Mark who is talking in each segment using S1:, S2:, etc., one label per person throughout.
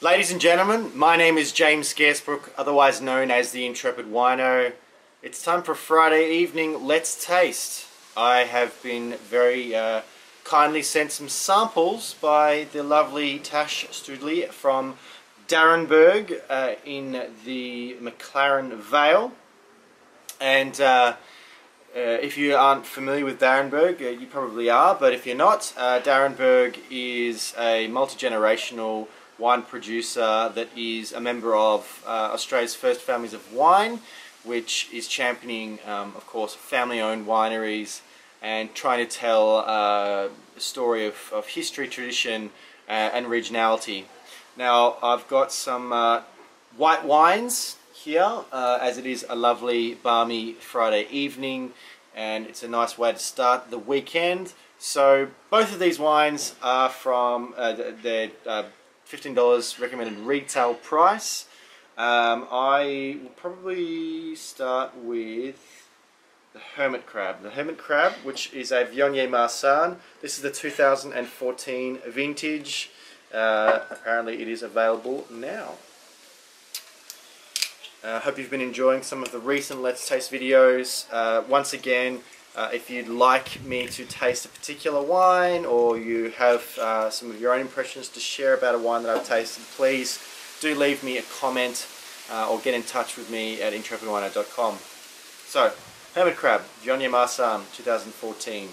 S1: Ladies and gentlemen, my name is James Scaresbrook, otherwise known as the Intrepid Wino. It's time for Friday evening Let's Taste. I have been very kindly sent some samples by the lovely Tash Stoodley from Darrenburg in the McLaren Vale. And if you aren't familiar with Darrenburg, you probably are, but if you're not, Darrenburg is a multi-generational wine producer that is a member of Australia's First Families of Wine, which is championing, of course, family-owned wineries and trying to tell a story of history, tradition, and regionality. Now, I've got some white wines here, as it is a lovely, balmy Friday evening, and it's a nice way to start the weekend. So, both of these wines are from their $15 recommended retail price. I will probably start with the Hermit Crab. The Hermit Crab, which is a Viognier Marsanne. This is the 2014 vintage. Apparently it is available now. I hope you've been enjoying some of the recent Let's Taste videos. Once again, if you'd like me to taste a particular wine, or you have some of your own impressions to share about a wine that I've tasted, please do leave me a comment or get in touch with me at intrepidwino.com. So, Hermit Crab, Viognier Marsanne, 2014.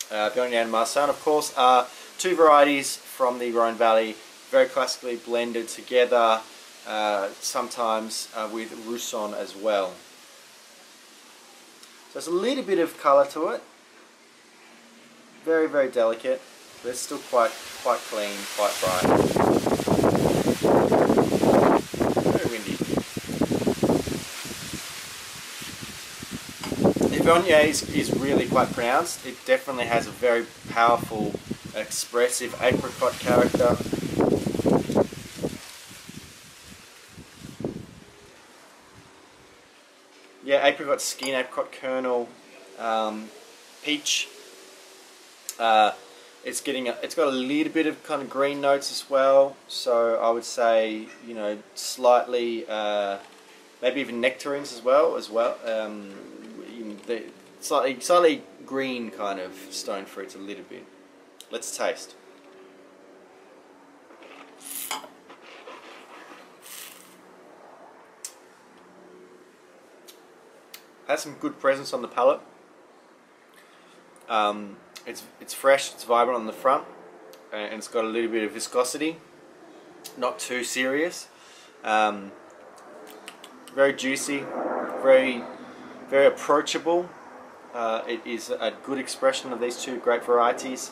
S1: Viognier and Marsanne, of course, are two varieties from the Rhone Valley, very classically blended together, sometimes with Roussanne as well. So there's a little bit of colour to it. Very, very delicate, but it's still quite clean, quite bright. Very windy. The Viognier is really quite pronounced. It definitely has a very powerful, expressive apricot character. Yeah, apricot skin, apricot kernel, peach. It's got a little bit of kind of green notes as well. So I would say, you know, slightly, maybe even nectarines as well. The slightly green kind of stone fruits a little bit. Let's taste. Has some good presence on the palate. It's fresh, it's vibrant on the front, and it's got a little bit of viscosity. Not too serious. Very juicy, very approachable. It is a good expression of these two great varieties.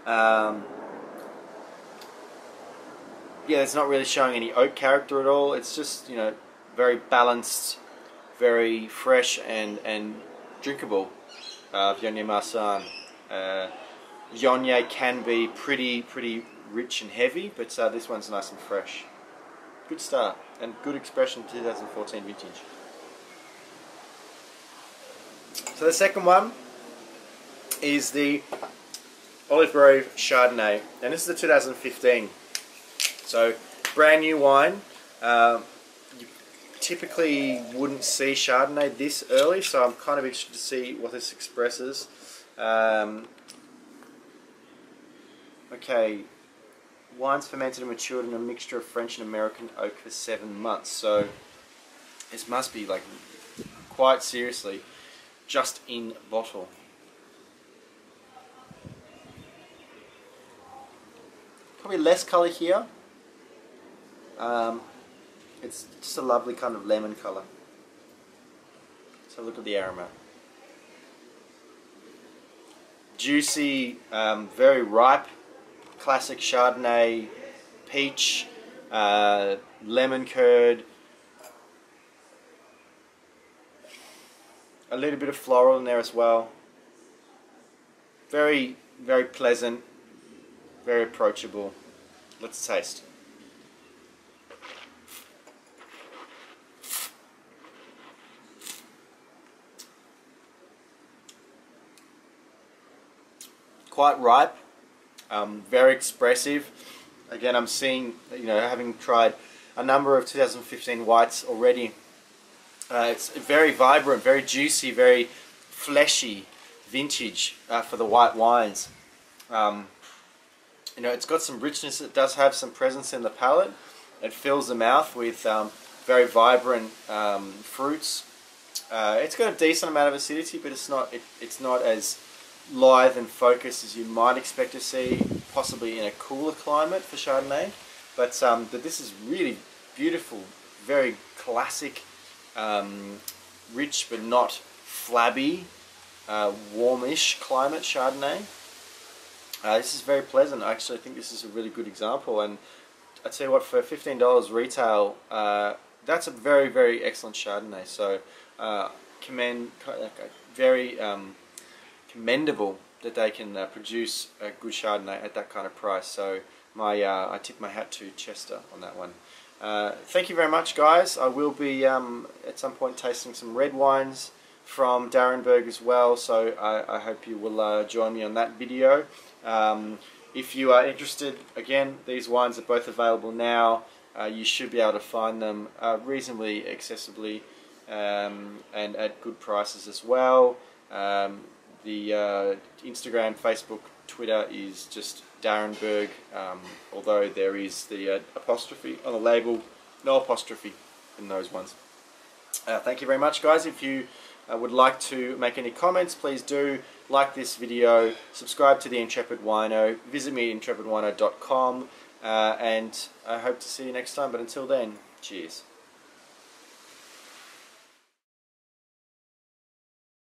S1: Yeah, it's not really showing any oak character at all. It's just, you know, very balanced, very fresh and drinkable. Viognier Marsanne. Viognier can be pretty rich and heavy, but this one's nice and fresh. Good start and good expression 2014 vintage. So the second one is the Olive Grove Chardonnay, and this is the 2015. So brand new wine. You typically wouldn't see Chardonnay this early, so I'm kind of interested to see what this expresses. Okay, wines fermented and matured in a mixture of French and American oak for 7 months. So this must be like quite seriously just in bottle. Probably less colour here. It's just a lovely kind of lemon colour. So look at the aroma. Juicy, very ripe, classic Chardonnay, peach, lemon curd, a little bit of floral in there as well. Very pleasant, very approachable. Let's taste. Quite ripe, very expressive, Again, I'm seeing, having tried a number of 2015 whites already, it's very vibrant, very juicy, very fleshy vintage for the white wines. It's got some richness. It does have some presence in the palate. It fills the mouth with very vibrant fruits. It's got a decent amount of acidity, but it's not as lithe and focused as you might expect to see, possibly in a cooler climate for Chardonnay. But this is really beautiful, very classic, rich but not flabby, warmish climate Chardonnay. This is very pleasant. I actually think this is a really good example, and I tell you what, for $15 retail, that's a very, very excellent Chardonnay. So very commendable that they can produce a good Chardonnay at that kind of price. So I tip my hat to Chester on that one. Thank you very much, guys. I will be at some point tasting some red wines from D'Arenberg as well, so I hope you will join me on that video. If you are interested, again, these wines are both available now. You should be able to find them reasonably accessibly and at good prices as well. The Instagram, Facebook, Twitter is just D'Arenberg, although there is the apostrophe on the label. No apostrophe in those ones. Thank you very much, guys. If you would like to make any comments, please do like this video, subscribe to the Intrepid Wino, visit me at intrepidwino.com, and I hope to see you next time. But until then, cheers.